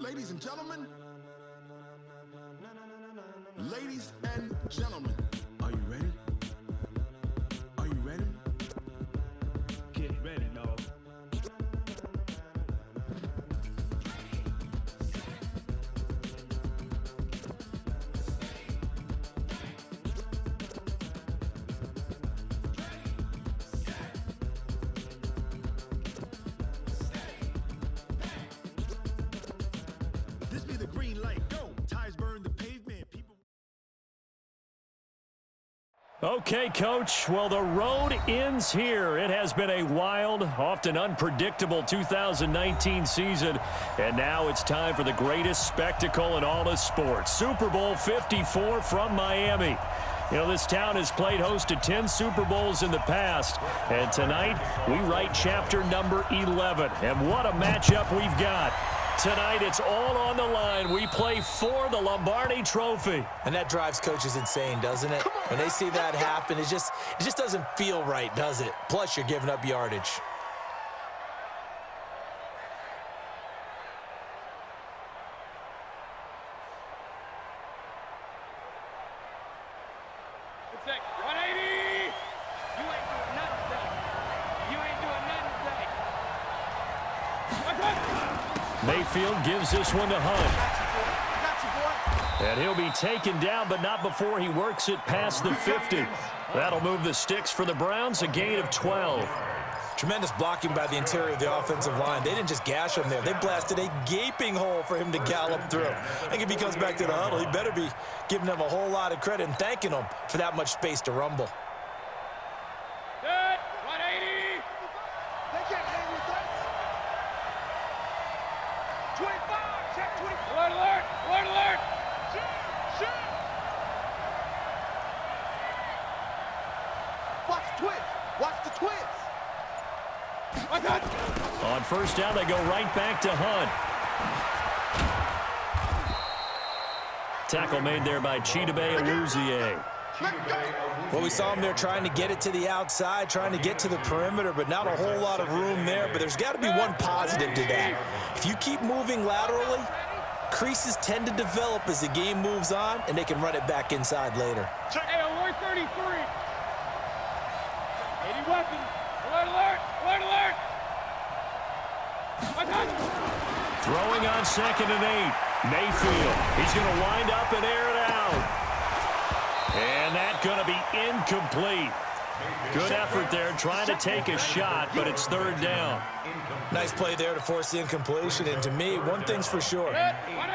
Ladies and gentlemen, are you ready? Are you ready? Get ready, dog. This be the green light, go! Tires burn the pavement, people... Okay, Coach. Well, the road ends here. It has been a wild, often unpredictable 2019 season, and now it's time for the greatest spectacle in all of sports. Super Bowl 54 from Miami. You know, this town has played host to 10 Super Bowls in the past, and tonight we write chapter number 11. And what a matchup we've got. Tonight, it's all on the line. We play for the Lombardi Trophy. And that drives coaches insane, doesn't it? When they see that happen, it just doesn't feel right, does it? Plus, you're giving up yardage. Mayfield gives this one to Hunt. And he'll be taken down, but not before he works it past the 50. That'll move the sticks for the Browns, a gain of 12. Tremendous blocking by the interior of the offensive line. They didn't just gash him there. They blasted a gaping hole for him to gallop through. I think if he comes back to the huddle, he better be giving them a whole lot of credit and thanking them for that much space to rumble. Good. 180. They can't hang with us. 25. Check 25. Alert, alert. Alert, alert. Shoot. Watch the twist. Watch the twist. On first down, they go right back to Hunt. Tackle made there by Chidobe Awuzie. Well, we saw him there trying to get it to the outside, trying to get to the perimeter, but not a whole lot of room there. But there's got to be one positive to that. If you keep moving laterally, creases tend to develop as the game moves on, and they can run it back inside later. Hey, alert 33. 80 weapons. Alert, alert. Alert, alert. Throwing on 2nd and 8. Mayfield. He's going to wind up and air it out. And that's going to be incomplete. Good effort there trying to take a shot, but it's 3rd down. Nice play there to force the incompletion. And to me, one thing's for sure.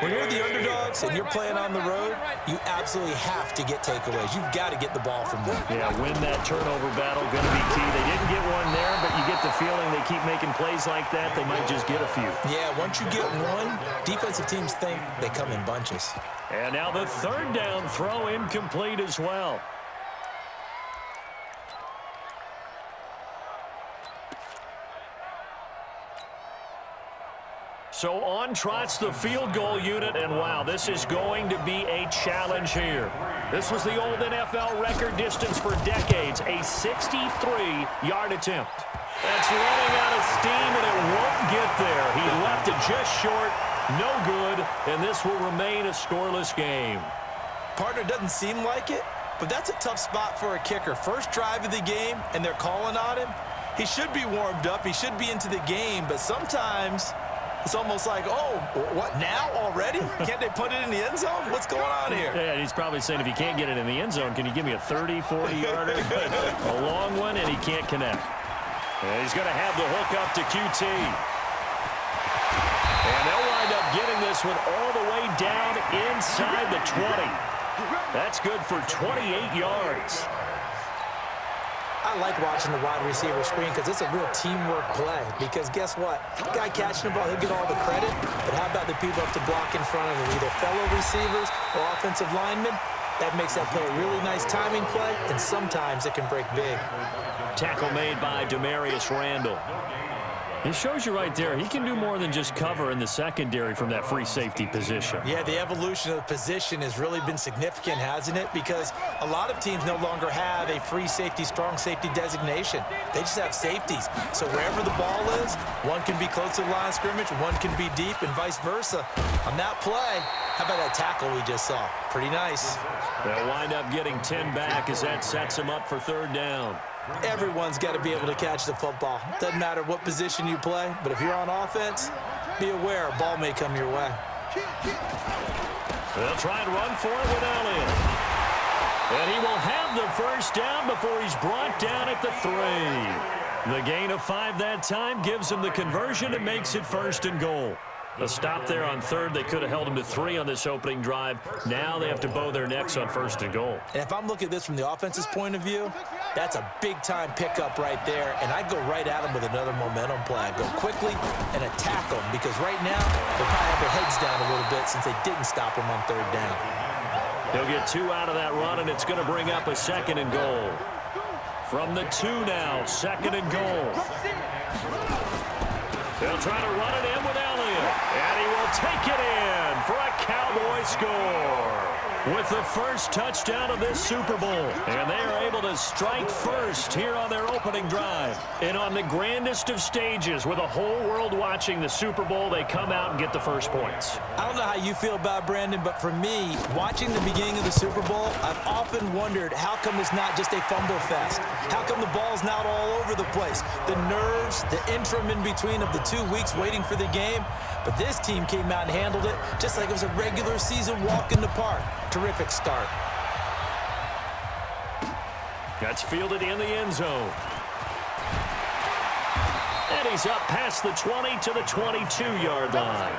When you're the underdogs and you're playing on the road, you absolutely have to get takeaways. You've got to get the ball from them. Yeah, win that turnover battle, going to be key. They didn't get one there, but you get the feeling they keep making plays like that, they might just get a few. Yeah, once you get one, defensive teams think they come in bunches. And now the 3rd down throw incomplete as well. So on trots the field goal unit, and wow, this is going to be a challenge here. This was the old NFL record distance for decades, a 63-yard attempt. That's running out of steam, and it won't get there. He left it just short, no good, and this will remain a scoreless game. Partner doesn't seem like it, but that's a tough spot for a kicker. First drive of the game, and they're calling on him. He should be warmed up. He should be into the game, but sometimes it's almost like, oh, what, now already? Can't they put it in the end zone? What's going on here? Yeah, he's probably saying, if you can't get it in the end zone, can you give me a 30, 40-yarder? A long one, and he can't connect. And he's going to have the hook up to QT. And they'll wind up getting this one all the way down inside the 20. That's good for 28 yards. I like watching the wide receiver screen because it's a real teamwork play. Because guess what? The guy catching the ball, he'll get all the credit. But how about the people up to block in front of him, either fellow receivers or offensive linemen? That makes that play a really nice timing play, and sometimes it can break big. Tackle made by Demarius Randall. It shows you right there, he can do more than just cover in the secondary from that free safety position. Yeah, the evolution of the position has really been significant, hasn't it? Because a lot of teams no longer have a free safety, strong safety designation. They just have safeties. So wherever the ball is, one can be close to the line of scrimmage, one can be deep, and vice versa. On that play, how about that tackle we just saw? Pretty nice. They'll wind up getting 10 back as that sets them up for third down. Everyone's got to be able to catch the football. Doesn't matter what position you play, but if you're on offense, be aware a ball may come your way. They'll try and run for it with Elliott. And he will have the first down before he's brought down at the 3. The gain of 5 that time gives him the conversion and makes it 1st and goal. A stop there on 3rd. They could have held him to 3 on this opening drive. Now they have to bow their necks on 1st and goal. And if I'm looking at this from the offense's point of view, that's a big-time pickup right there. And I go right at him with another momentum play. I go quickly and attack them because right now they'll probably have their heads down a little bit since they didn't stop him on 3rd down. He'll get 2 out of that run, and it's going to bring up a 2nd and goal. From the 2 now, 2nd and goal. They'll try to run it in with Elliott, and he will take it in for a Cowboy score with the first touchdown of this Super Bowl. And they are able to strike first here on their opening drive. And on the grandest of stages, with the whole world watching the Super Bowl, they come out and get the first points. I don't know how you feel about Brandon, but for me, watching the beginning of the Super Bowl, I've often wondered how come it's not just a fumble fest? How come the ball's not all over the place? The nerves, the interim in between of the 2 weeks waiting for the game. But this team came out and handled it just like it was a regular season walk in the park. Terrific start. That's fielded in the end zone. And he's up past the 20 to the 22-yard line.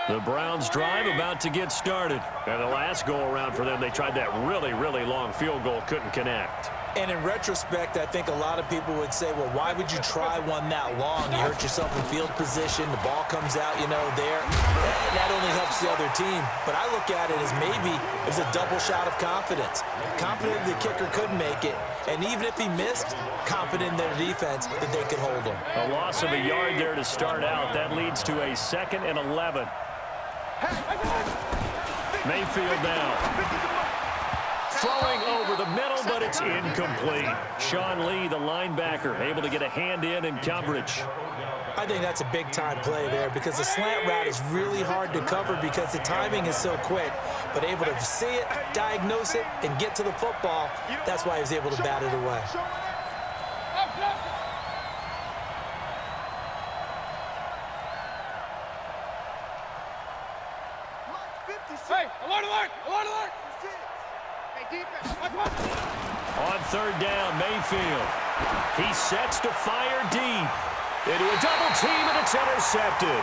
The Browns drive about to get started. And the last go-around for them, they tried that really, really long field goal, couldn't connect. And in retrospect, I think a lot of people would say, well, why would you try one that long? You hurt yourself in field position. The ball comes out, there. That only helps the other team. But I look at it as maybe it was a double shot of confidence. Confident the kicker could make it. And even if he missed, confident in their defense that they could hold him. A loss of a yard there to start out. That leads to a 2nd and 11. Mayfield now. Throwing over the middle, but it's incomplete. Sean Lee, the linebacker, able to get a hand in coverage. I think that's a big-time play there because the slant route is really hard to cover because the timing is so quick. But able to see it, diagnose it, and get to the football, that's why he was able to bat it away. Hey, alert, alert, alert, alert! On 3rd down, Mayfield. He sets to fire deep. Into a double team, and it's intercepted.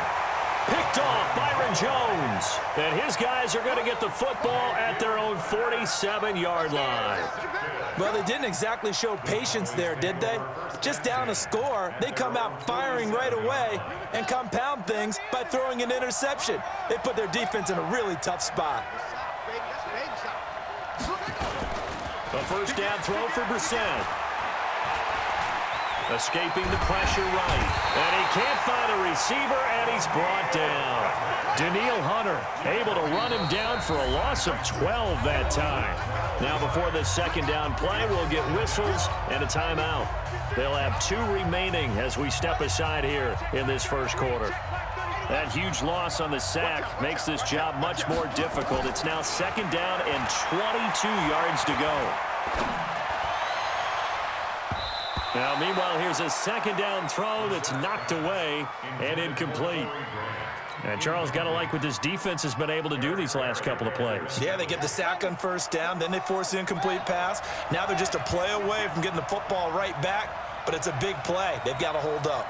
Picked off Byron Jones. And his guys are going to get the football at their own 47-yard line. Well, they didn't exactly show patience there, did they? Just down a score, they come out firing right away and compound things by throwing an interception. They put their defense in a really tough spot. A first down throw for Brissett. Escaping the pressure right. And he can't find a receiver, and he's brought down. Daniil Hunter able to run him down for a loss of 12 that time. Now before the 2nd down play, we'll get whistles and a timeout. They'll have 2 remaining as we step aside here in this first quarter. That huge loss on the sack makes this job much more difficult. It's now 2nd down and 22 yards to go. Now, meanwhile, here's a 2nd down throw that's knocked away and incomplete. And Charles, got to like what this defense has been able to do these last couple of plays. Yeah, they get the sack on 1st down, then they force the incomplete pass. Now they're just a play away from getting the football right back, but it's a big play. They've got to hold up.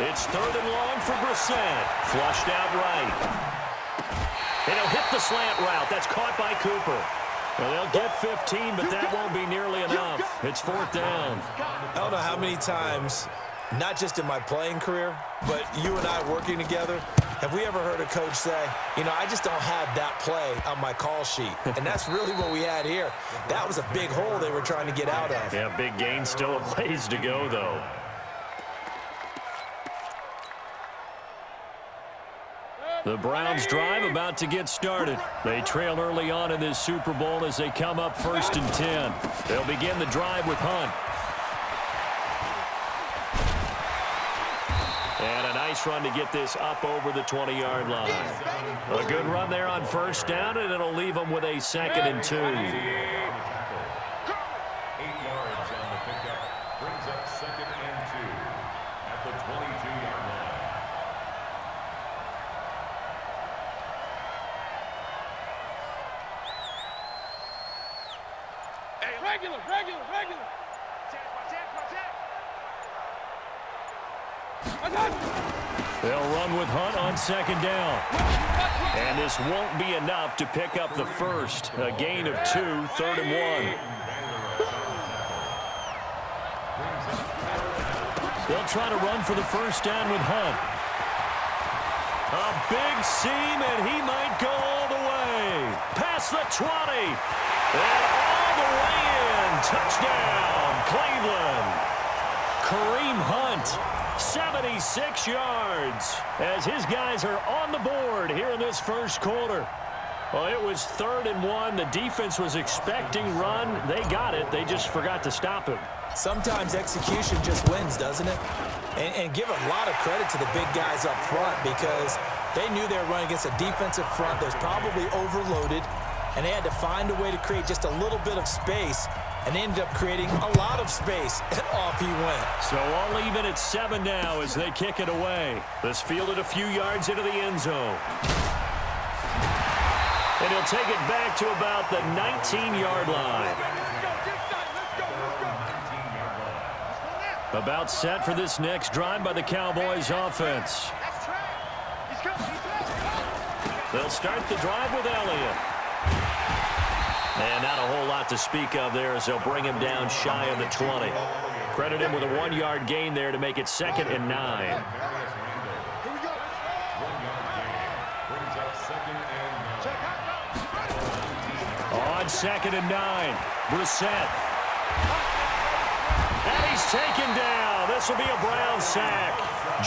It's 3rd and long for Brissett. Flushed out right. And he'll hit the slant route. That's caught by Cooper. Well, they'll get 15, but that won't be nearly enough. It's 4th down. I don't know how many times, not just in my playing career, but you and I working together, have we ever heard a coach say, you know, I just don't have that play on my call sheet. And that's really what we had here. That was a big hole they were trying to get out of. Yeah, big gain, still a ways to go, though. The Browns drive about to get started. They trail early on in this Super Bowl as they come up 1st and 10. They'll begin the drive with Hunt. And a nice run to get this up over the 20-yard line. A good run there on 1st down, and it'll leave them with a 2nd and 2. 8 yards on the pickup. Brings up 2nd and 2 at the 22-yard line. Regular. They'll run with Hunt on 2nd down. And this won't be enough to pick up the first. A gain of 2, 3rd and 1. They'll try to run for the 1st down with Hunt. A big seam, and he might go all the way. Past the 20. And all the way in. Touchdown, Cleveland. Kareem Hunt, 76 yards, as his guys are on the board here in this 1st quarter. Well, it was 3rd and 1. The defense was expecting run. They got it. They just forgot to stop him. Sometimes execution just wins, doesn't it? And give a lot of credit to the big guys up front because they knew they were running against a defensive front that was probably overloaded, and they had to find a way to create just a little bit of space, and they ended up creating a lot of space. Off he went. So all even at 7 now as they kick it away. This fielded a few yards into the end zone. And he'll take it back to about the 19-yard line. About set for this next drive by the Cowboys offense. They'll start the drive with Elliott. And not a whole lot to speak of there as they'll bring him down shy of the 20. Credit him with a 1-yard gain there to make it 2nd and 9. On 2nd and 9, Brissett. And he's taken down. This will be a Brown sack.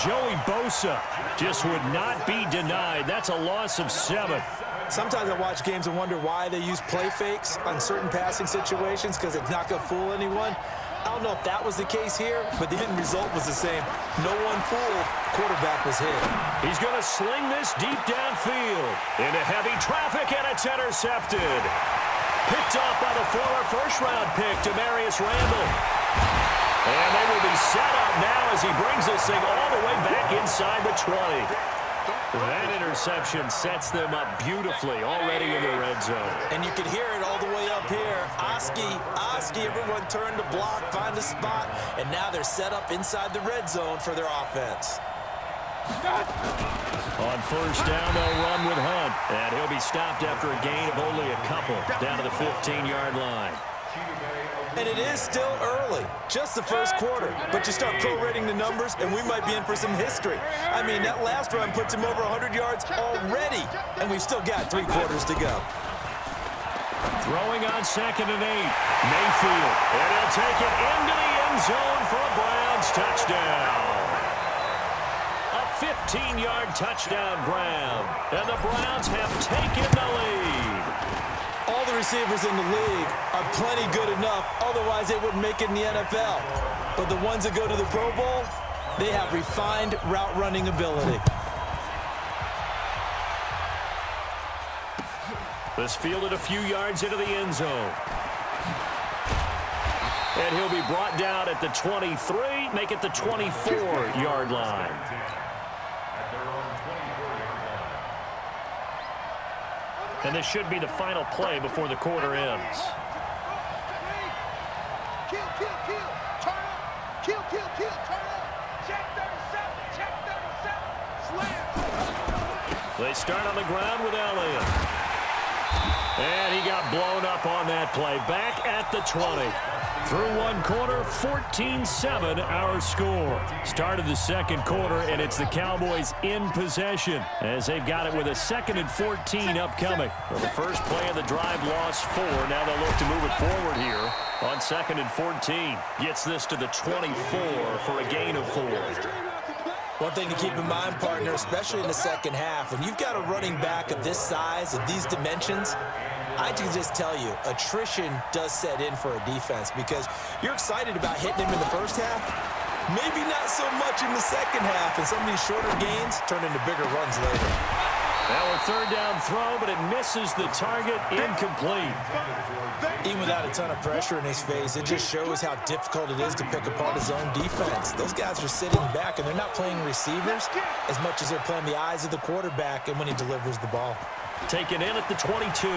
Joey Bosa just would not be denied. That's a loss of 7. Sometimes I watch games and wonder why they use play fakes on certain passing situations because it's not going to fool anyone. I don't know if that was the case here, but the end result was the same. No one fooled. Quarterback was hit. He's going to sling this deep downfield into heavy traffic, and it's intercepted. Picked off by the former first-round pick, Demarius Randall. And they will be set up now as he brings this thing all the way back inside the 20. That interception sets them up beautifully already in the red zone. And you could hear it all the way up here. Oski, everyone turned to block, find a spot, and now they're set up inside the red zone for their offense. On 1st down, they'll run with Hunt, and he'll be stopped after a gain of only a couple down to the 15-yard line. And it is still early, just the 1st quarter. But you start prorating the numbers, and we might be in for some history. I mean, that last run puts him over 100 yards already, and we've still got 3 quarters to go. Throwing on 2nd and 8, Mayfield. And he'll take it into the end zone for a Browns touchdown. A 15-yard touchdown grab, and the Browns have taken the lead. All the receivers in the league are plenty good enough, otherwise they wouldn't make it in the NFL. But the ones that go to the Pro Bowl, they have refined route running ability. This fielded a few yards into the end zone. And he'll be brought down at the 23, make it the 24-yard line. And this should be the final play before the quarter ends. Turn up. Turn up. Check 37. Slam. They start on the ground with Elliott. And he got blown up on that play. Back at the 20. Through one quarter, 14-7 our score. Start of the second quarter, and it's the Cowboys in possession as they've got it with a 2nd and 14 upcoming. Well, the first play of the drive lost 4. Now they'll look to move it forward here on 2nd and 14. Gets this to the 24 for a gain of 4. One thing to keep in mind, partner, especially in the second half, when you've got a running back of this size, of these dimensions, I can just tell you, attrition does set in for a defense because you're excited about hitting him in the first half, maybe not so much in the second half, and some of these shorter gains turn into bigger runs later. Now a 3rd down throw, but it misses the target, incomplete. Even without a ton of pressure in his face, it just shows how difficult it is to pick apart his own defense. Those guys are sitting back, and they're not playing receivers as much as they're playing the eyes of the quarterback and when he delivers the ball. Taken in at the 22.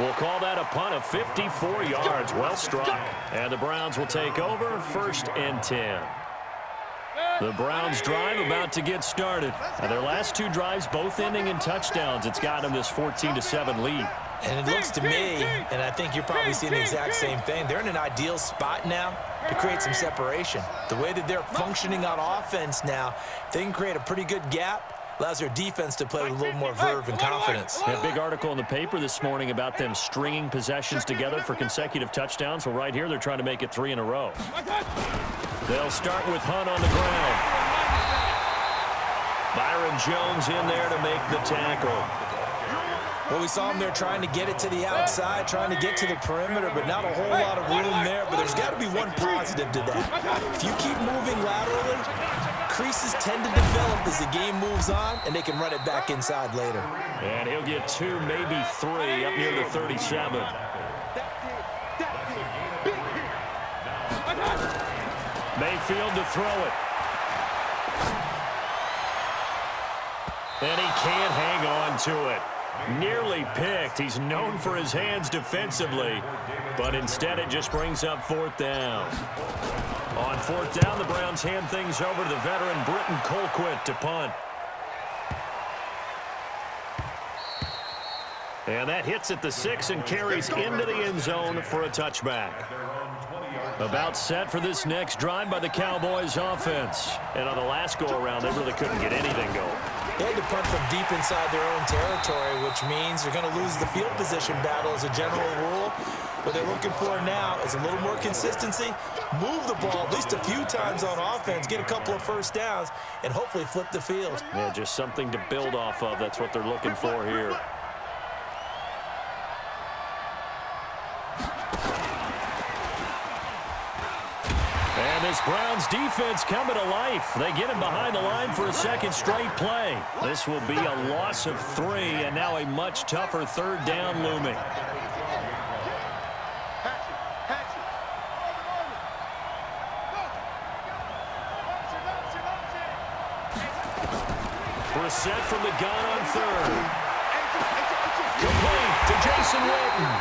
We'll call that a punt of 54 yards. Well struck. And the Browns will take over 1st and 10. The Browns drive about to get started. And their last 2 drives both ending in touchdowns. It's got them this 14-7 lead. And it looks to me, and I think you're probably seeing the exact same thing, they're in an ideal spot now to create some separation. The way that they're functioning on offense now, they can create a pretty good gap. Allows their defense to play with a little more verve and confidence. A big article in the paper this morning about them stringing possessions together for consecutive touchdowns. Well, right here, they're trying to make it 3 in a row. They'll start with Hunt on the ground. Byron Jones in there to make the tackle. Well, we saw him there trying to get it to the outside, trying to get to the perimeter, but not a whole lot of room there. But there's got to be one positive to that. If you keep moving laterally, creases tend to develop as the game moves on, and they can run it back inside later. And he'll get 2, maybe 3, up near the 37. Mayfield to throw it. And he can't hang on to it. Nearly picked. He's known for his hands defensively, but instead it just brings up 4th down. On 4th down, the Browns hand things over to the veteran Britton Colquitt to punt. And that hits at the 6 and carries into the end zone for a touchback. About set for this next drive by the Cowboys offense. And on the last go-around, they really couldn't get anything going. They had to punt from deep inside their own territory, which means they're going to lose the field position battle as a general rule. What they're looking for now is a little more consistency, move the ball at least a few times on offense, get a couple of 1st downs, and hopefully flip the field. Yeah, just something to build off of. That's what they're looking for here. And this Browns defense coming to life. They get him behind the line for a 2nd straight play. This will be a loss of 3, and now a much tougher 3rd down looming. Brissett from the gun on 3rd. Complete to Jason Witten.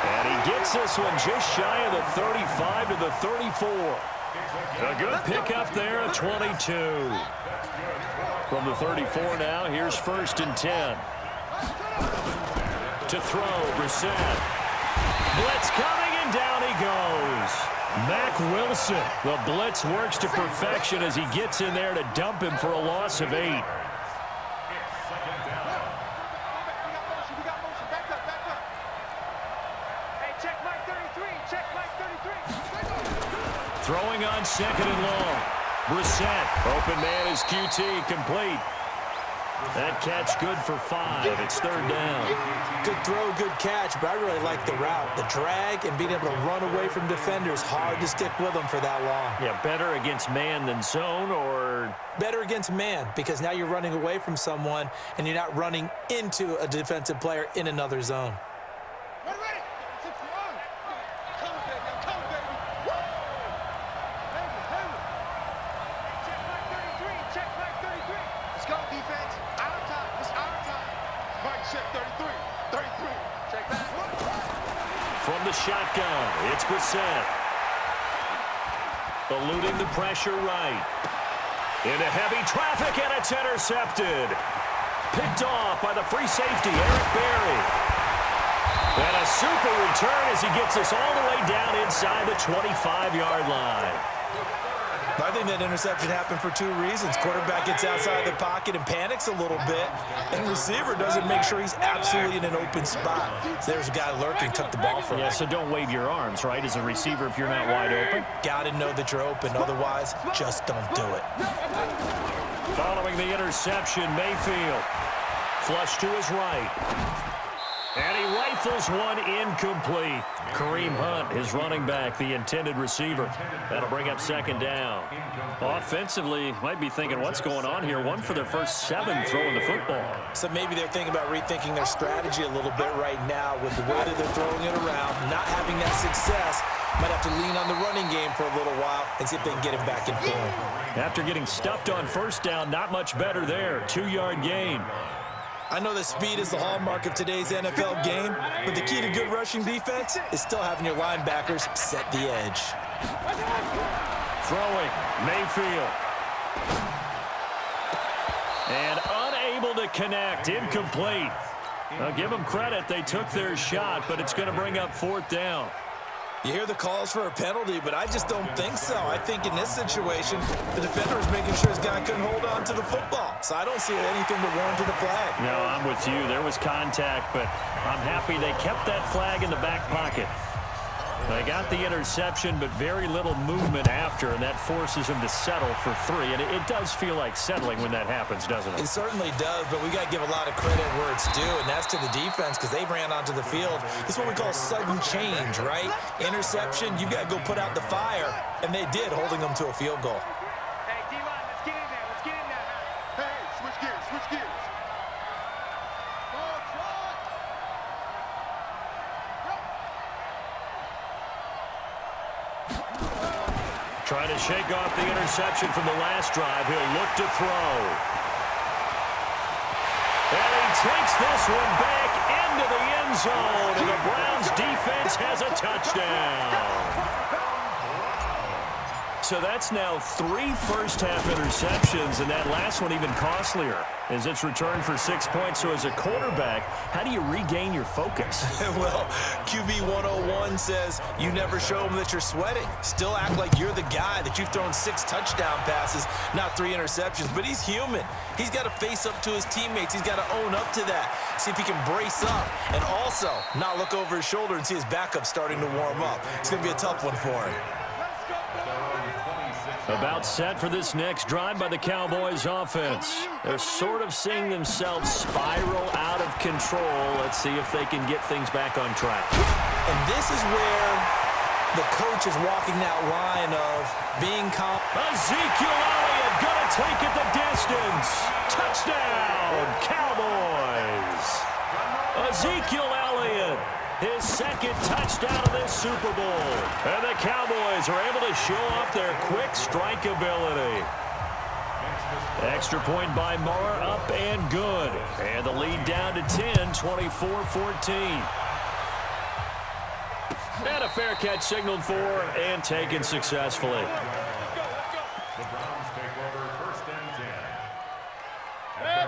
And he gets this one just shy of the 35 to the 34. A good pickup there at 22. From the 34 now, here's 1st and 10. To throw, Brissett. Blitz coming, and down he goes. Mack Wilson. The blitz works to perfection as he gets in there to dump him for a loss of 8. Throwing on 2nd and long. Brissett. Open man is QT, complete. That catch good for 5. It's 3rd down. Good throw, good catch, but I really like the route. The drag and being able to run away from defenders, hard to stick with them for that long. Yeah, better against man than zone, or? Better against man, because now you're running away from someone and you're not running into a defensive player in another zone. From the shotgun, it's Brissett. Eluding the pressure right. Into heavy traffic, and it's intercepted. Picked off by the free safety, Eric Berry. And a super return as he gets us all the way down inside the 25-yard line. I think that interception happened for two reasons. Quarterback gets outside the pocket and panics a little bit, and receiver doesn't make sure he's absolutely in an open spot. So there's a guy lurking, took the ball from him. Yeah, so don't wave your arms, right, as a receiver if you're not wide open. Got to know that you're open. Otherwise, just don't do it. Following the interception, Mayfield. Flush to his right. And he rifles one incomplete. Kareem Hunt, his running back, the intended receiver. That'll bring up second down. Offensively, might be thinking, what's going on here? One for their first 7 throwing the football. So maybe they're thinking about rethinking their strategy a little bit right now with the way that they're throwing it around, not having that success. Might have to lean on the running game for a little while and see if they can get him back in form. After getting stuffed on first down, not much better there. 2-yard gain. I know that speed is the hallmark of today's NFL game, but the key to good rushing defense is still having your linebackers set the edge. Throwing, Mayfield. And unable to connect, incomplete. I'll give them credit, they took their shot, but it's going to bring up 4th down. You hear the calls for a penalty, but I just don't think so. I think in this situation, the defender is making sure his guy couldn't hold on to the football. So I don't see anything to warrant the flag. No, I'm with you. There was contact, but I'm happy they kept that flag in the back pocket. They got the interception, but very little movement after, and that forces them to settle for 3. And it does feel like settling when that happens, doesn't it? It certainly does, but we got to give a lot of credit where it's due, and that's to the defense because they ran onto the field. This is what we call sudden change, right? Interception, you got to go put out the fire, and they did, holding them to a field goal. Hey, D-line, let's get in there. Let's get in there now. Hey, switch gears, switch gears. Trying to shake off the interception from the last drive. He'll look to throw. And he takes this one back into the end zone. And the Browns defense has a touchdown. So that's now 3 first-half interceptions, and that last one even costlier as it's returned for 6 points. So as a quarterback, how do you regain your focus? Well, QB 101 says you never show them that you're sweating. Still act like you're the guy, that you've thrown 6 touchdown passes, not 3 interceptions. But he's human. He's got to face up to his teammates. He's got to own up to that. See if he can brace up and also not look over his shoulder and see his backup starting to warm up. It's going to be a tough one for him. About set for this next drive by the Cowboys offense. They're sort of seeing themselves spiral out of control. Let's see if they can get things back on track. And this is where the coach is walking that line of being calm. Ezekiel Elliott gonna take it the distance. Touchdown, Cowboys. Ezekiel Elliott, his 2nd touchdown of this Super Bowl. And the Cowboys are able to show off their quick strike ability. Extra point by Marr, up and good. And the lead down to 10, 24-14. And a fair catch signaled for and taken successfully.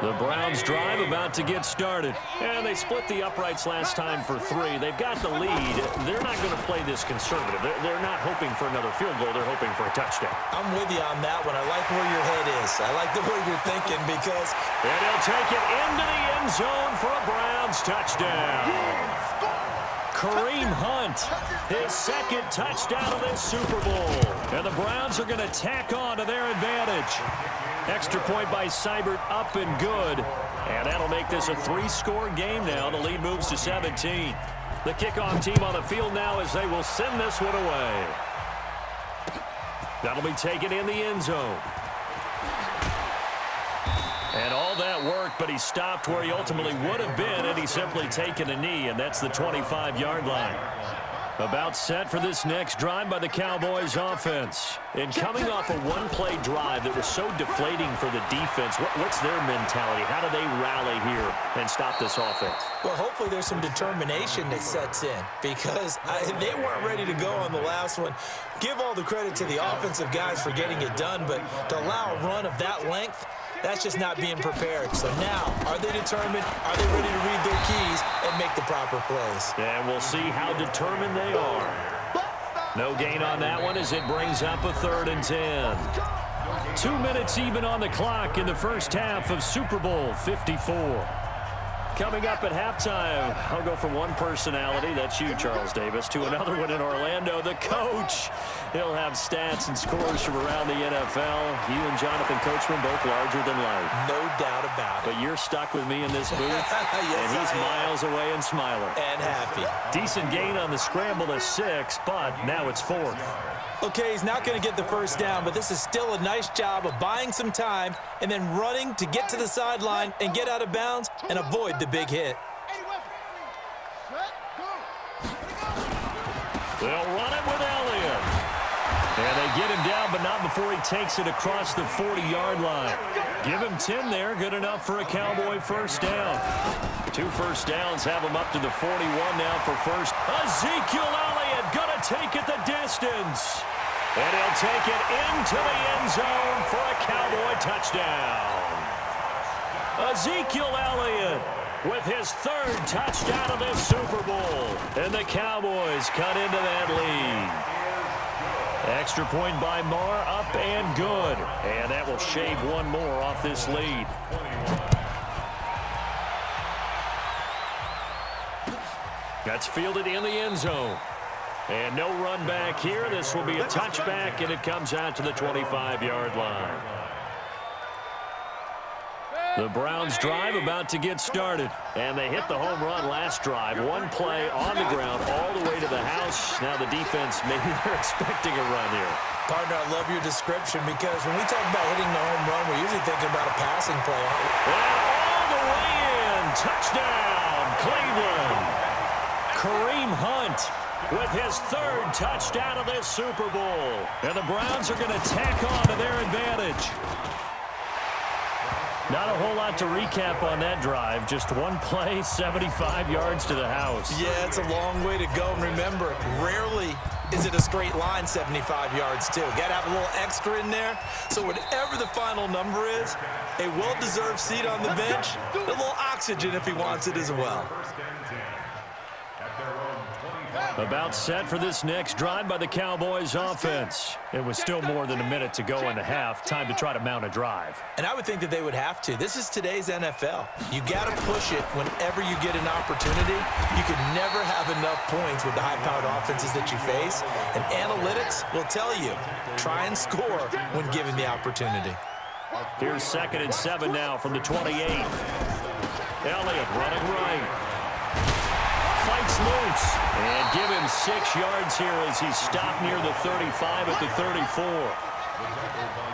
The Browns drive about to get started. And they split the uprights last time for 3. They've got the lead. They're not going to play this conservative. They're not hoping for another field goal. They're hoping for a touchdown. I'm with you on that one. I like where your head is. I like the way you're thinking because... And he'll take it into the end zone for a Browns touchdown. Kareem Hunt, his 2nd touchdown of this Super Bowl. And the Browns are going to tack on to their advantage. Extra point by Seibert, up and good. And that'll make this a 3-score game now. The lead moves to 17. The kickoff team on the field now as they will send this one away. That'll be taken in the end zone. And all that work, but he stopped where he ultimately would have been, and he's simply taken a knee, and that's the 25-yard line. About set for this next drive by the Cowboys offense. And coming off a one-play drive that was so deflating for the defense, what's their mentality? How do they rally here and stop this offense? Well, hopefully there's some determination that sets in because they weren't ready to go on the last one. Give all the credit to the offensive guys for getting it done, but to allow a run of that length, That's just not being prepared. So now, are they determined? Are they ready to read their keys and make the proper plays? And we'll see how determined they are. No gain on that one as it brings up a 3rd and 10. 2 minutes even on the clock in the first half of Super Bowl 54. Coming up at halftime, I'll go from one personality, that's you, Charles Davis, to another one in Orlando, the coach. He'll have stats and scores from around the NFL. You and Jonathan Coachman both larger than life. No doubt about it. But you're stuck with me in this booth, yes, and he's miles away and smiling. And happy. Decent gain on the scramble to 6, but now it's 4th. Okay, he's not going to get the first down, but this is still a nice job of buying some time and then running to get to the sideline and get out of bounds and avoid the big hit. They'll run it with Elliott. And they get him down, but not before he takes it across the 40-yard line. Give him 10 there, good enough for a Cowboy first down. 2 first downs have him up to the 41 now for first. Ezekiel Elliott gonna take it the distance. And he'll take it into the end zone for a Cowboy touchdown. Ezekiel Elliott with his 3rd touchdown of this Super Bowl. And the Cowboys cut into that lead. Extra point by Marr, up and good. And that will shave one more off this lead. That's fielded in the end zone. And no run back here. This will be a touchback, and it comes out to the 25-yard line. The Browns drive about to get started. And they hit the home run last drive. One play on the ground all the way to the house. Now the defense, maybe they're expecting a run here. Partner, I love your description because when we talk about hitting the home run, we're usually thinking about a passing play, aren't we? And all the way in. Touchdown, Cleveland. Kareem Hunt with his 3rd touchdown of this Super Bowl. And the Browns are going to tack on to their advantage. Not a whole lot to recap on that drive. Just one play, 75 yards to the house. Yeah, it's a long way to go. And remember, rarely is it a straight line 75 yards, too. Got to have a little extra in there. So whatever the final number is, a well-deserved seat on the bench, a little oxygen if he wants it as well. About set for this next drive by the Cowboys offense. It was still more than a minute to go in the half. Time to try to mount a drive. And I would think that they would have to. This is today's NFL. You got to push it whenever you get an opportunity. You can never have enough points with the high-powered offenses that you face. And analytics will tell you, try and score when given the opportunity. Here's 2nd and 7 now from the 28. Elliott running right. Fights loose. And give him 6 yards here as he's stopped near the 35 at the 34.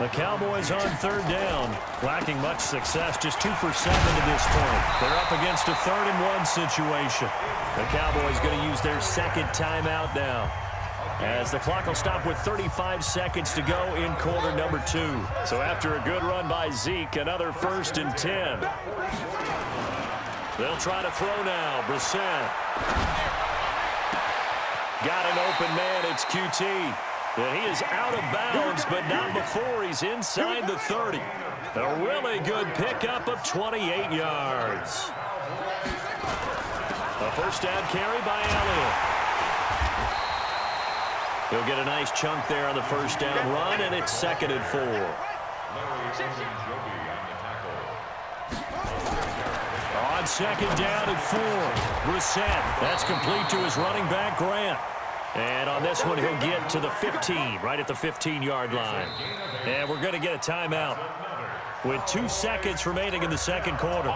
The Cowboys on 3rd down. Lacking much success, just 2 for 7 to this point. They're up against a 3rd and 1 situation. The Cowboys going to use their 2nd timeout now, as the clock will stop with 35 seconds to go in quarter number 2. So after a good run by Zeke, another 1st and 10. They'll try to throw now. Brissett. Got an open man. It's QT. And he is out of bounds, but not before he's inside the 30. A really good pickup of 28 yards. A first down carry by Elliott. He'll get a nice chunk there on the first down run, and it's 2nd and 4. On 2nd down and 4, Brissett. That's complete to his running back, Grant. And on this one, he'll get to the 15, right at the 15-yard line. And we're going to get a timeout with 2 seconds remaining in the 2nd quarter.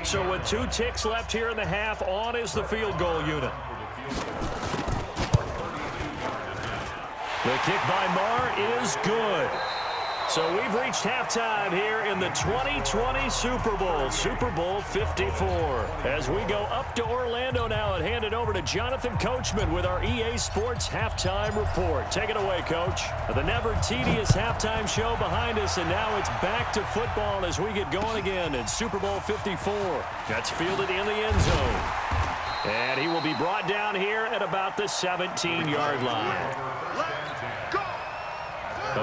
So with 2 ticks left here in the half, on is the field goal unit. The kick by Marr is good. So we've reached halftime here in the 2020 Super Bowl, Super Bowl 54. As we go up to Orlando now and hand it over to Jonathan Coachman with our EA Sports Halftime Report. Take it away, Coach. The never tedious halftime show behind us, and now it's back to football as we get going again in Super Bowl 54. That's fielded in the end zone. And he will be brought down here at about the 17-yard line.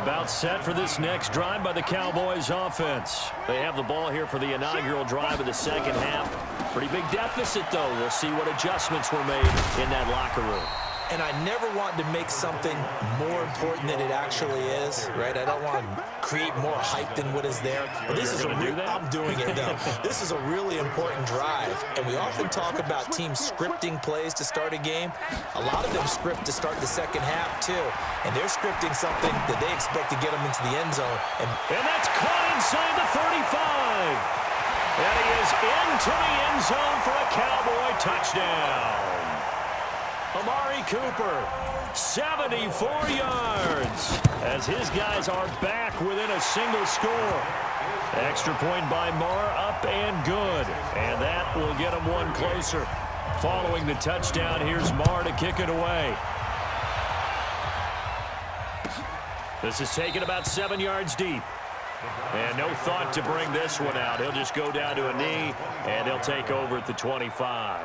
About set for this next drive by the Cowboys offense. They have the ball here for the inaugural drive of the second half. Pretty big deficit, though. We'll see what adjustments were made in that locker room. And I never want to make something more important than it actually is, right? I don't want to create more hype than what is there. But this is I'm doing it, though. This is a really important drive. And we often talk about teams scripting plays to start a game. A lot of them script to start the second half, too. And they're scripting something that they expect to get them into the end zone. And that's caught inside the 35. And he is into the end zone for a Cowboy touchdown. Amari Cooper, 74 yards, as his guys are back within a single score. Extra point by Marr, up and good. And that will get him one closer. Following the touchdown, here's Marr to kick it away. This is taken about 7 yards deep. And no thought to bring this one out. He'll just go down to a knee, and he'll take over at the 25.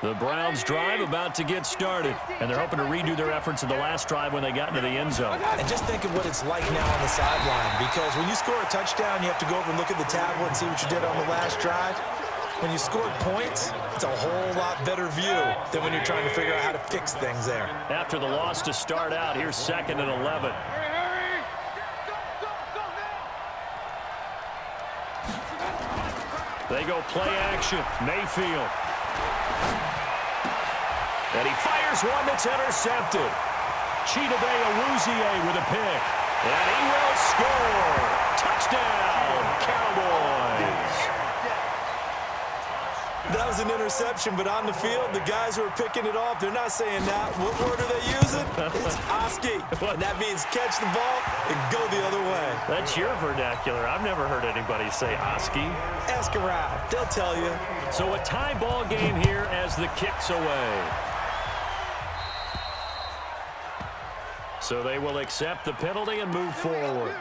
The Browns drive about to get started, and they're hoping to redo their efforts in the last drive when they got into the end zone. And just think of what it's like now on the sideline, because when you score a touchdown, you have to go over and look at the tablet and see what you did on the last drive. When you scored points, it's a whole lot better view than when you're trying to figure out how to fix things there. After the loss to start out, here's 2nd and 11. They go play action. Mayfield. And he fires one that's intercepted. Chidobe Awuzie with a pick. And he will score. Touchdown, Cowboys. That was an interception, but on the field, the guys who are picking it off, they're not saying that. What word are they using? It's Oski. And that means catch the ball and go the other way. That's your vernacular. I've never heard anybody say Oski. Ask around. They'll tell you. So a tie ball game here as the kick's away. So they will accept the penalty and move forward.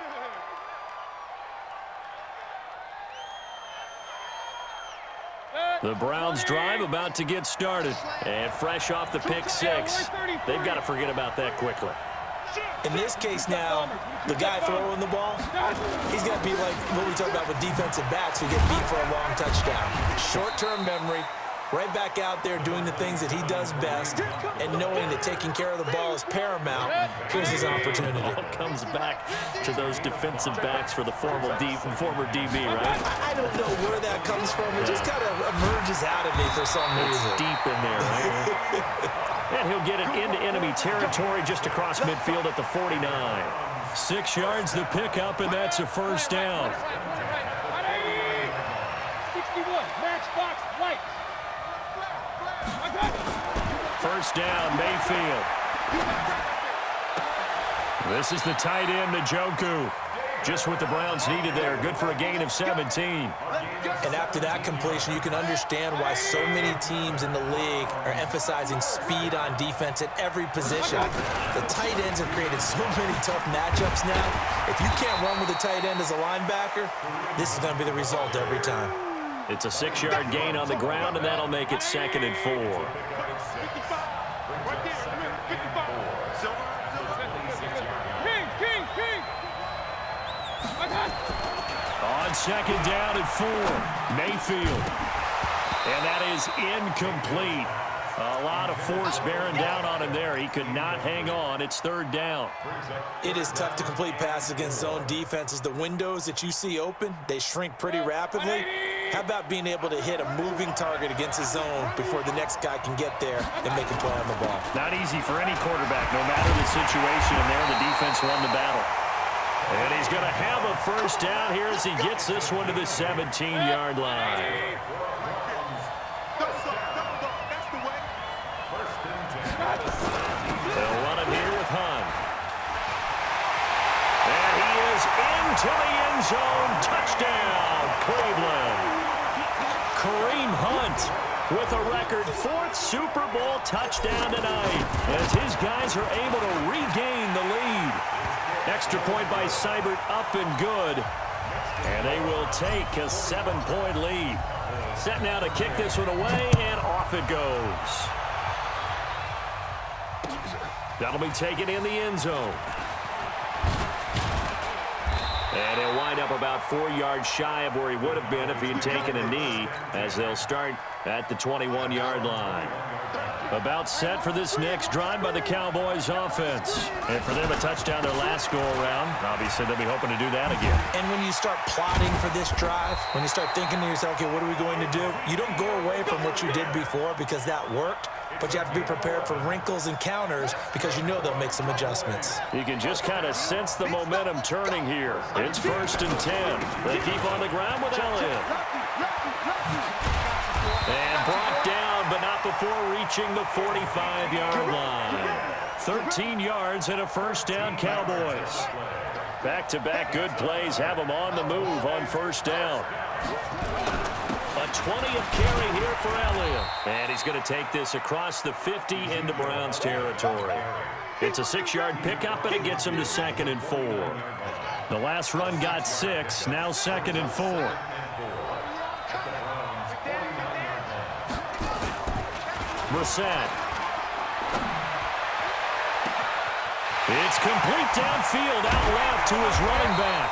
The Browns drive about to get started. And fresh off the pick six, they've got to forget about that quickly. In this case now, the guy throwing the ball, he's got to be like what we talk about with defensive backs who get beat for a long touchdown. Short-term memory, right back out there doing the things that he does best, and knowing that taking care of the ball is paramount. Here's his opportunity. It all comes back to those defensive backs for the former DB, right? I don't know where that comes from. It just kind of emerges out of me for some reason. It's deep in there, right? And he'll get it into enemy territory just across midfield at the 49. 6 yards the pickup, and that's a first down. 61, matchbox lights. First down, Mayfield. This is the tight end, Njoku. Just what the Browns needed there. Good for a gain of 17. And after that completion, you can understand why so many teams in the league are emphasizing speed on defense at every position. The tight ends have created so many tough matchups now. If you can't run with a tight end as a linebacker, this is going to be the result every time. It's a 6-yard gain on the ground, and that'll make it 2nd and 4. On 2nd down and 4, Mayfield. And that is incomplete. A lot of force bearing down on him there. He could not hang on. It's 3rd down. It is tough to complete passes against zone defenses. The windows that you see open, they shrink pretty rapidly. How about being able to hit a moving target against a zone before the next guy can get there and make a play on the ball? Not easy for any quarterback, no matter the situation. And there, the defense won the battle. And he's going to have a first down here as he gets this one to the 17-yard line. They'll run him here with Hunt. And he is into the end zone. Touchdown, Cleveland. Kareem Hunt with a record 4th Super Bowl touchdown tonight as his guys are able to regain the lead. Extra point by Seibert, up and good. And they will take a 7-point lead. Set now to kick this one away, and off it goes. That'll be taken in the end zone. And he'll wind up about 4 yards shy of where he would have been if he had taken a knee, as they'll start at the 21-yard line. About set for this next drive by the Cowboys offense. And for them, a touchdown their last go-around. Obviously, they'll be hoping to do that again. And when you start plotting for this drive, when you start thinking to yourself, okay, what are we going to do? You don't go away from what you did before because that worked. But you have to be prepared for wrinkles and counters because you know they'll make some adjustments. You can just kind of sense the momentum turning here. It's 1st and 10. They keep on the ground with Elliott. And brought down, but not before reaching the 45-yard line. 13 yards and a 1st down, Cowboys. Back-to-back good plays have them on the move on 1st down. A 20th carry here for Elliott. And he's going to take this across the 50 into Browns territory. It's a 6-yard pickup, and it gets him to 2nd and 4. The last run got 6, now 2nd and 4. Brissett. It's complete downfield, out left to his running back.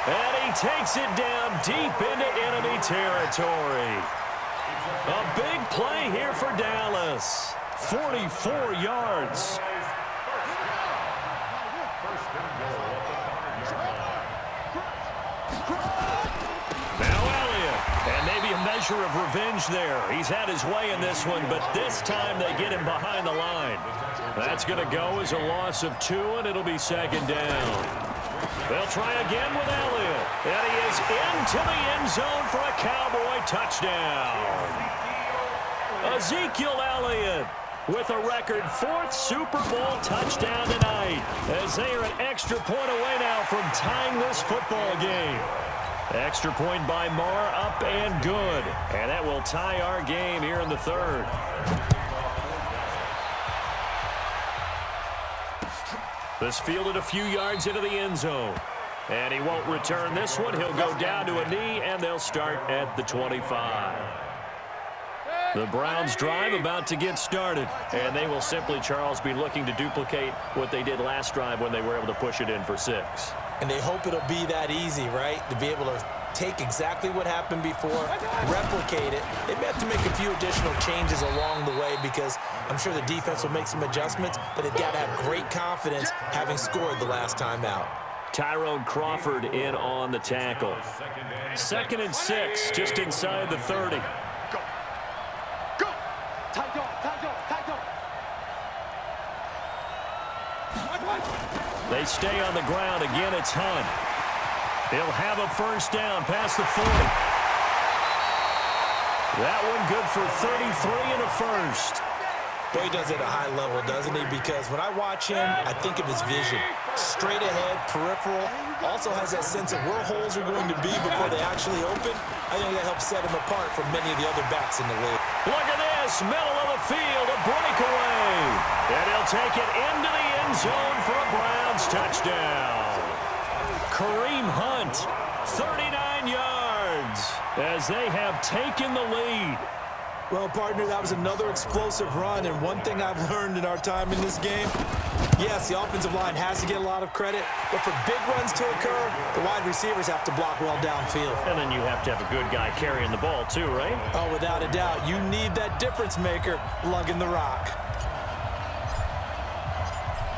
And he takes it down deep into enemy territory. A big play here for Dallas. 44 yards. Now Elliott. And maybe a measure of revenge there. He's had his way in this one, but this time they get him behind the line. That's going to go as a loss of 2, and it'll be 2nd down. They'll try again with Elliott. And he is into the end zone for a Cowboy touchdown. Ezekiel Elliott with a record 4th Super Bowl touchdown tonight, as they are an extra point away now from tying this football game. Extra point by Marr, up and good. And that will tie our game here in the 3rd. This fielded a few yards into the end zone. And he won't return this one. He'll go down to a knee, and they'll start at the 25. The Browns drive about to get started. And they will simply, Charles, be looking to duplicate what they did last drive when they were able to push it in for 6. And they hope it'll be that easy, right? To be able to take exactly what happened before, replicate it. They may have to make a few additional changes along the way because I'm sure the defense will make some adjustments, but they've got to have great confidence having scored the last time out. Tyrone Crawford in on the tackle. 2nd and 6, just inside the 30. Go. Go. Tight on. They stay on the ground. Again, it's Hunt. He'll have a 1st down past the 40. That one good for 33 and a 1st. Boy, he does it at a high level, doesn't he? Because when I watch him, I think of his vision. Straight ahead, peripheral. Also has that sense of where holes are going to be before they actually open. I think that helps set him apart from many of the other backs in the league. Look at this, middle of the field, a breakaway. And he'll take it into the end zone for a Browns touchdown. Kareem Hunt, 39 yards, as they have taken the lead. Well, partner, that was another explosive run, and one thing I've learned in our time in this game, yes, the offensive line has to get a lot of credit, but for big runs to occur, the wide receivers have to block well downfield. And then you have to have a good guy carrying the ball too, right? Oh, without a doubt. You need that difference maker lugging the rock.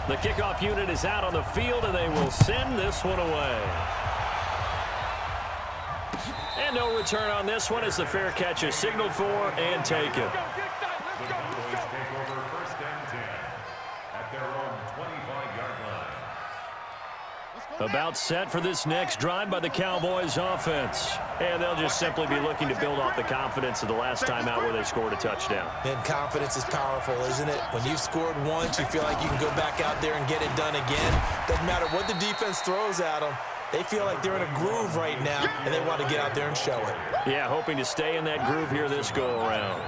The kickoff unit is out on the field, and they will send this one away. And no return on this one as the fair catch is signaled for and taken. The Cowboys take over 1st and 10 at their own 25-yard line. About set for this next drive by the Cowboys offense. And they'll just simply be looking to build off the confidence of the last time out where they scored a touchdown. And confidence is powerful, isn't it? When you've scored once, you feel like you can go back out there and get it done again. Doesn't matter what the defense throws at them. They feel like they're in a groove right now, and they want to get out there and show it. Yeah, hoping to stay in that groove here this go-around.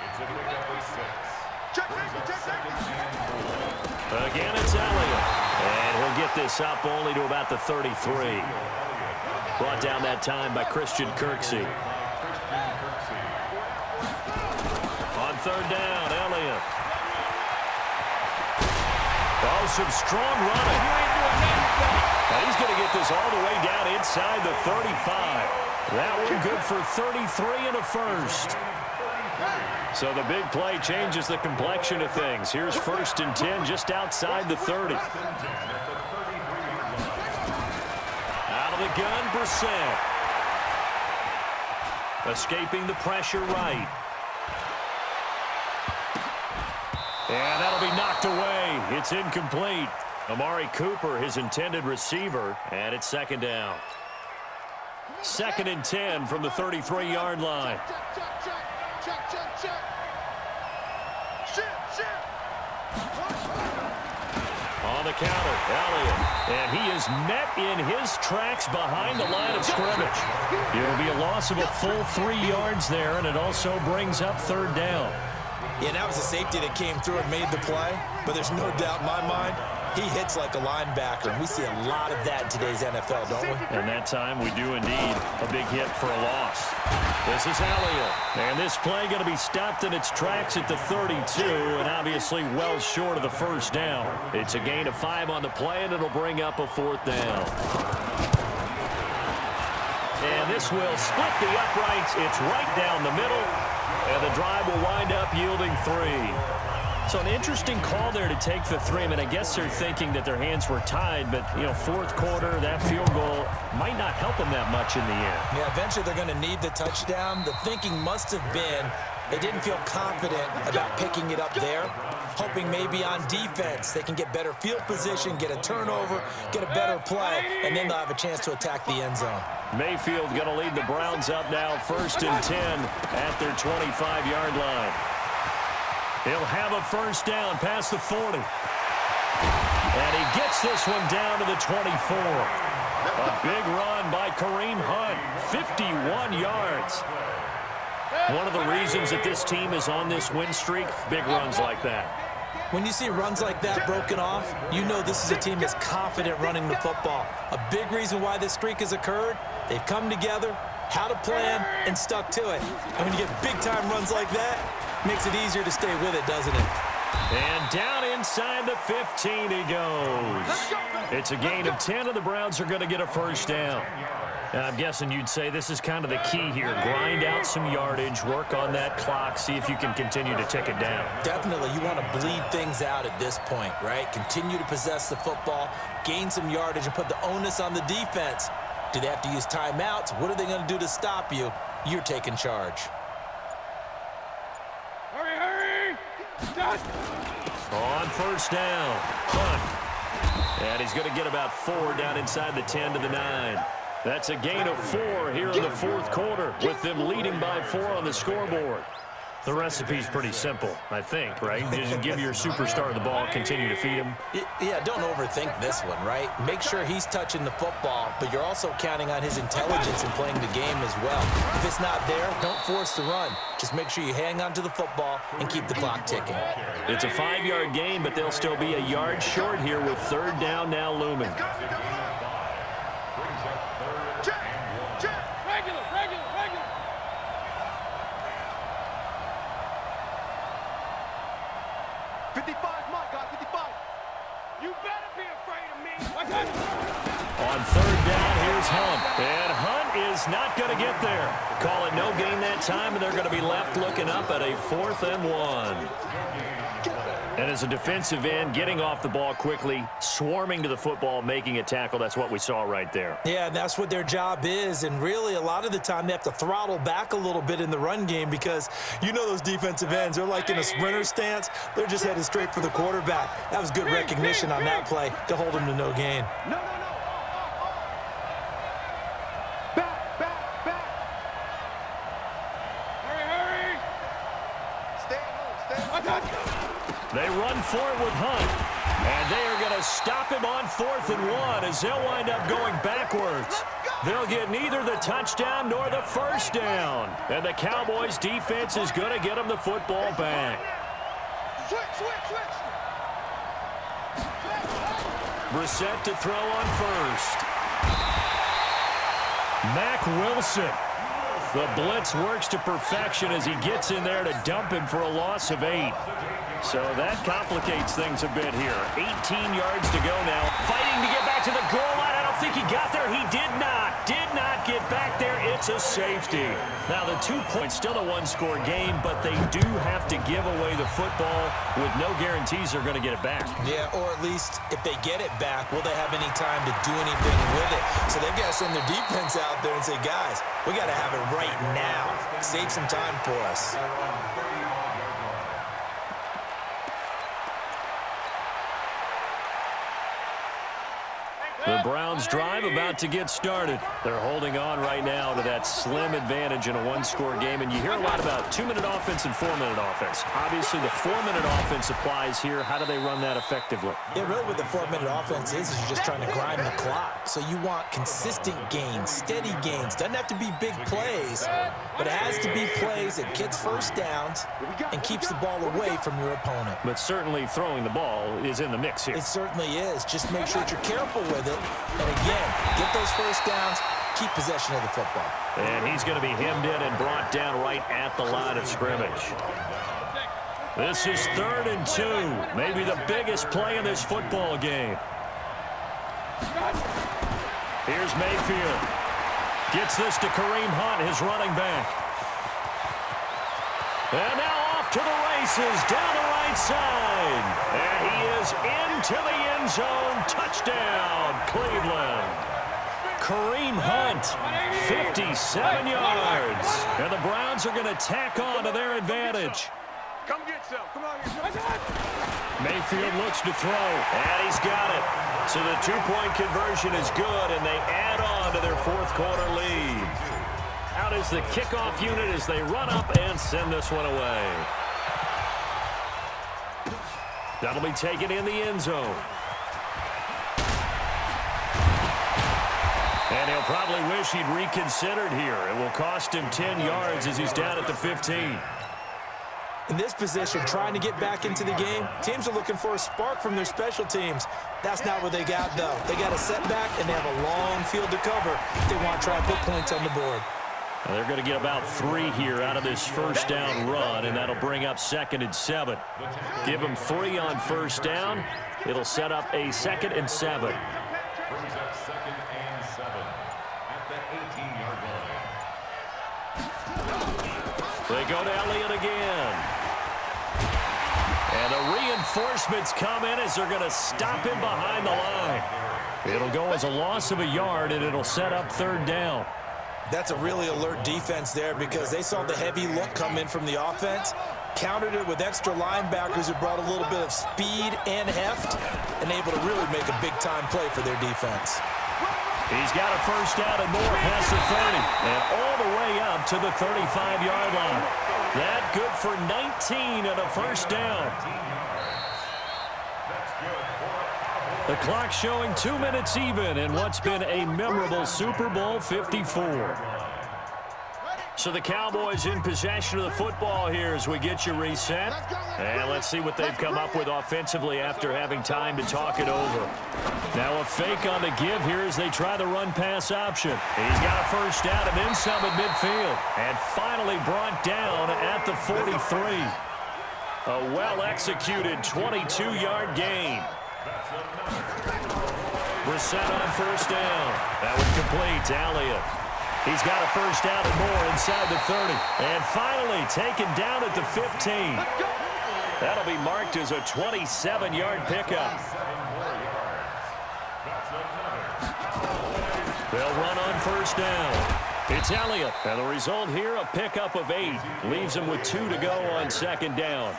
It's a pickup of 6. Again, it's Elliott. And he'll get this up only to about the 33. Brought down that time by Christian Kirksey. On 3rd down, Elliott. some strong running. And he's going to get this all the way down inside the 35. That one good for 33 and a first. So the big play changes the complexion of things. Here's 1st and 10 just outside the 30. Out of the gun, Brissett. Escaping the pressure right. And that'll be knocked away. It's incomplete. Amari Cooper, his intended receiver, and it's 2nd down. 2nd and 10 from the 33-yard line. On the counter, Elliott. And he is met in his tracks behind the line of scrimmage. It'll be a loss of a full 3 yards there, and it also brings up 3rd down. Yeah, that was a safety that came through and made the play, but there's no doubt in my mind he hits like a linebacker, and we see a lot of that in today's NFL, don't we? And that time we do indeed a big hit for a loss. This is Elliott, and this play going to be stopped in its tracks at the 32, and obviously well short of the 1st down. It's a gain of 5 on the play, and it'll bring up a 4th down. And this will split the uprights. It's right down the middle, and the drive will wind up yielding 3. So an interesting call there to take the 3. I mean, I guess they're thinking that their hands were tied, but, you know, 4th quarter, that field goal might not help them that much in the end. Yeah, eventually they're going to need the touchdown. The thinking must have been they didn't feel confident about picking it up there, hoping maybe on defense they can get better field position, get a turnover, get a better play, and then they'll have a chance to attack the end zone. Mayfield going to lead the Browns up now, 1st and 10 at their 25-yard line. He'll have a 1st down past the 40. And he gets this one down to the 24. A big run by Kareem Hunt, 51 yards. One of the reasons that this team is on this win streak, big runs like that. When you see runs like that broken off, you know this is a team that's confident running the football. A big reason why this streak has occurred, they've come together, had a plan, and stuck to it. And when you get big-time runs like that, makes it easier to stay with it, doesn't it? And down inside the 15 he goes. It's a gain of 10, and the Browns are going to get a 1st down. Now, I'm guessing you'd say this is kind of the key here. Grind out some yardage, work on that clock, see if you can continue to tick it down. Definitely. You want to bleed things out at this point, right? Continue to possess the football, gain some yardage, and put the onus on the defense. Do they have to use timeouts? What are they going to do to stop you? You're taking charge. Hurry! Done! On 1st down, Hunt. And he's going to get about 4 down inside the 10 to the 9. That's a gain of 4 here in the 4th quarter, with them leading by 4 on the scoreboard. The recipe's pretty simple, I think, right? You just give your superstar the ball, continue to feed him. Yeah, don't overthink this one, right? Make sure he's touching the football, but you're also counting on his intelligence in playing the game as well. If it's not there, don't force the run. Just make sure you hang on to the football and keep the clock ticking. It's a 5-yard gain, but they'll still be a yard short here with 3rd down now looming. Regular! 55, my God, 55. You better be afraid of me. On 3rd down, here's Hunt. And Hunt is not going to get there. Call it no gain that time, and they're going to be left looking up at a 4th and 1. And as a defensive end, getting off the ball quickly, swarming to the football, making a tackle, that's what we saw right there. Yeah, and that's what their job is. And really, a lot of the time, they have to throttle back a little bit in the run game because you know those defensive ends, they're like in a sprinter stance. They're just headed straight for the quarterback. That was good recognition on that play to hold him to no gain. No. Back. Hurry. Stay home. They run for it with Hunt, and they are going to stop him on 4th and 1 as they'll wind up going backwards. They'll get neither the touchdown nor the 1st down, and the Cowboys' defense is going to get them the football back. Switch. Brissett to throw on 1st. Mack Wilson. The blitz works to perfection as he gets in there to dump him for a loss of 8. So that complicates things a bit here. 18 yards to go now. Fighting to get back to the goal line. I don't think he got there. He did not. Did not get back there. It's a safety. Now the 2 points, still a one-score game, but they do have to give away the football with no guarantees they're going to get it back. Yeah, or at least if they get it back, will they have any time to do anything with it? So they've got to send their defense out there and say, guys, we got to have it right now. Save some time for us. The Browns drive about to get started. They're holding on right now to that slim advantage in a one-score game. And you hear a lot about 2-minute offense and 4-minute offense. Obviously, the 4-minute offense applies here. How do they run that effectively? Yeah, really what the 4-minute offense is you're just trying to grind the clock. So you want consistent gains, steady gains. Doesn't have to be big plays, but it has to be plays that gets first downs and keeps the ball away from your opponent. But certainly throwing the ball is in the mix here. It certainly is. Just make sure that you're careful with it. And again, get those first downs, keep possession of the football. And he's going to be hemmed in and brought down right at the line of scrimmage. This is 3rd and 2. Maybe the biggest play in this football game. Here's Mayfield. Gets this to Kareem Hunt, his running back. And now off to the races down the right side. And he is into the end zone. Touchdown, Cleveland. Kareem Hunt, 57 yards. And the Browns are going to tack on to their advantage. Come get some. Come on. Mayfield looks to throw, and he's got it. So the 2-point conversion is good, and they add on to their 4th quarter lead. Out is the kickoff unit as they run up and send this one away. That'll be taken in the end zone. And he'll probably wish he'd reconsidered here. It will cost him 10 yards as he's down at the 15. In this position, trying to get back into the game, teams are looking for a spark from their special teams. That's not what they got, though. They got a setback, and they have a long field to cover if they want to try and put points on the board. Well, they're going to get about 3 here out of this first down run, and that'll bring up 2nd and 7. Give them 3 on first down. It'll set up a 2nd and 7. Brings up 2nd and 7 at the 18-yard line. They go to Elliott again. And the reinforcements come in as they're going to stop him behind the line. It'll go as a loss of a yard, and it'll set up 3rd down. That's a really alert defense there because they saw the heavy look come in from the offense, countered it with extra linebackers who brought a little bit of speed and heft, and able to really make a big-time play for their defense. He's got a first down and more past the 30, and all the way up to the 35-yard line. That good for 19 and a first down. The clock showing 2 minutes even in what's been a memorable Super Bowl 54. So the Cowboys in possession of the football here as we get you reset. And let's see what they've come up with offensively after having time to talk it over. Now a fake on the give here as they try the run-pass option. He's got a first down and then some at midfield. And finally brought down at the 43. A well-executed 22-yard gain. Brissett on first down. That would complete to Elliott. He's got a first down and more inside the 30. And finally taken down at the 15. That'll be marked as a 27-yard pickup. They'll run on first down. It's Elliott. And the result here, a pickup of 8. Leaves him with 2 to go on second down.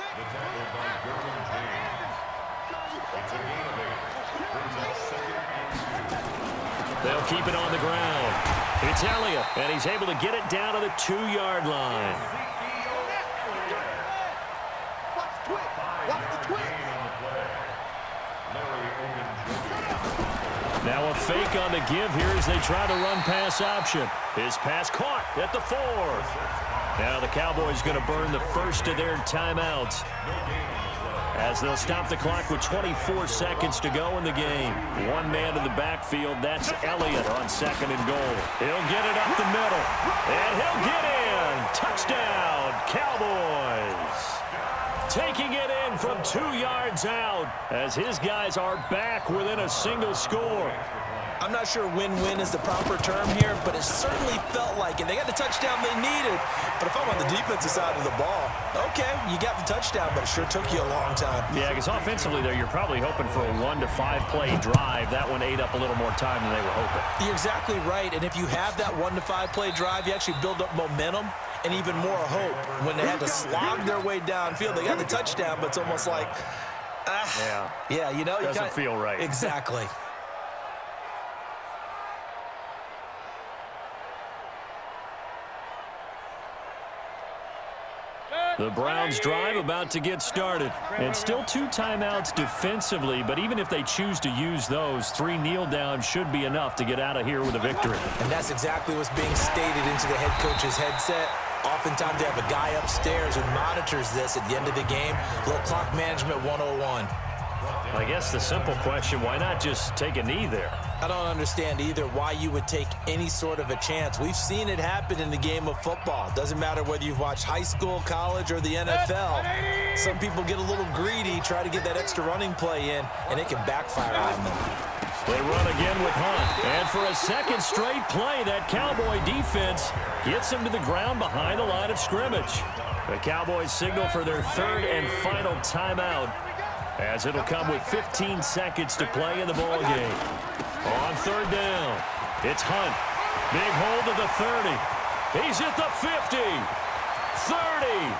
They'll keep it on the ground. It's Elliott, and he's able to get it down to the 2-yard line. Now a fake on the give here as they try the run-pass option. His pass caught at the 4. Now the Cowboys going to burn the first of their timeouts as they'll stop the clock with 24 seconds to go in the game. One man in the backfield, that's Elliott on 2nd and goal. He'll get it up the middle, and he'll get in. Touchdown, Cowboys. Taking it in from 2 yards out as his guys are back within a single score. I'm not sure win-win is the proper term here, but it certainly felt like it. They got the touchdown they needed, but if I'm on the defensive side of the ball, okay, you got the touchdown, but it sure took you a long time. Yeah, because offensively there, you're probably hoping for a 1 to 5 play drive. That one ate up a little more time than they were hoping. You're exactly right, and if you have that 1 to 5 play drive, you actually build up momentum and even more hope. When they had to slog their way downfield, they got the touchdown, but it's almost like, yeah, you know, doesn't feel right. Exactly. The Browns drive about to get started. And still 2 timeouts defensively, but even if they choose to use those, 3 kneel downs should be enough to get out of here with a victory. And that's exactly what's being stated into the head coach's headset. Oftentimes they have a guy upstairs who monitors this at the end of the game. Little clock management 101. I guess the simple question, why not just take a knee there? I don't understand either why you would take any sort of a chance. We've seen it happen in the game of football. Doesn't matter whether you've watched high school, college, or the NFL. Some people get a little greedy, try to get that extra running play in, and it can backfire on them. They run again with Hunt. And for a second straight play, that Cowboy defense gets him to the ground behind the line of scrimmage. The Cowboys signal for their 3rd and final timeout, as it'll come with 15 seconds to play in the ball game. On 3rd down, it's Hunt. Big hold to the 30. He's at the 50, 30,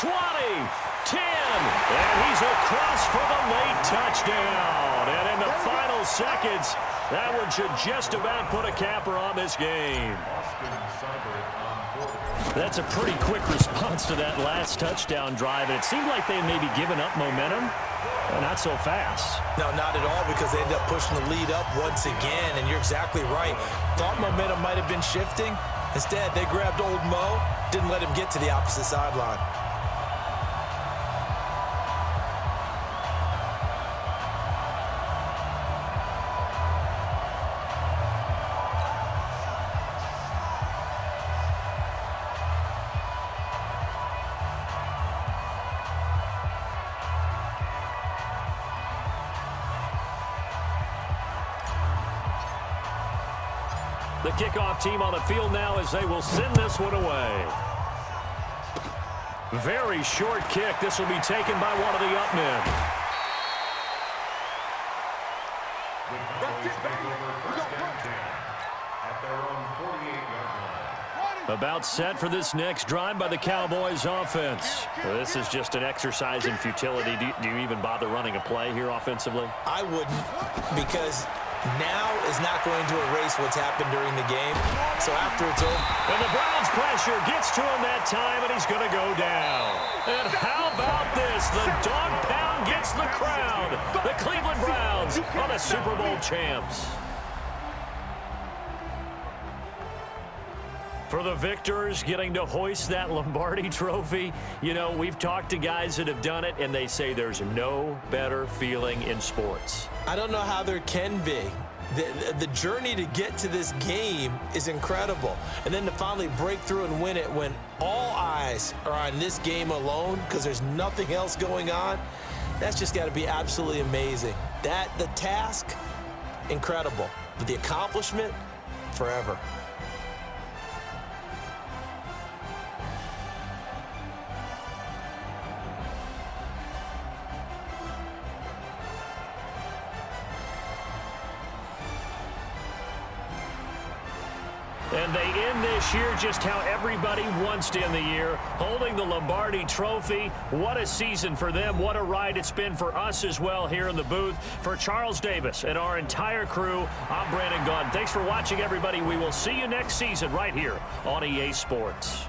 20, 10, and he's across for the late touchdown. And in the final seconds, that one should just about put a capper on this game. That's a pretty quick response to that last touchdown drive, and it seemed like they had maybe given up momentum. Not so fast. No, not at all, because they ended up pushing the lead up once again, and you're exactly right. Thought momentum might have been shifting. Instead, they grabbed old Mo, didn't let him get to the opposite sideline. The kickoff team on the field now as they will send this one away. Very short kick. This will be taken by one of the up men. About set for this next drive by the Cowboys offense. Well, this is just an exercise in futility. Do you even bother running a play here offensively? I wouldn't, because now is not going to erase what's happened during the game. So after it's over. And the Browns pressure gets to him that time, and he's going to go down. And how about this? The dog pound gets the crowd. The Cleveland Browns are the Super Bowl champs. For the victors, getting to hoist that Lombardi trophy, you know, we've talked to guys that have done it, and they say there's no better feeling in sports. I don't know how there can be. The journey to get to this game is incredible. And then to finally break through and win it when all eyes are on this game alone because there's nothing else going on, that's just got to be absolutely amazing. The task, incredible. But the accomplishment, forever. And they end this year just how everybody wants to end the year, holding the Lombardi trophy. What a season for them. What a ride it's been for us as well here in the booth. For Charles Davis and our entire crew, I'm Brandon Gaudin. Thanks for watching, everybody. We will see you next season right here on EA Sports.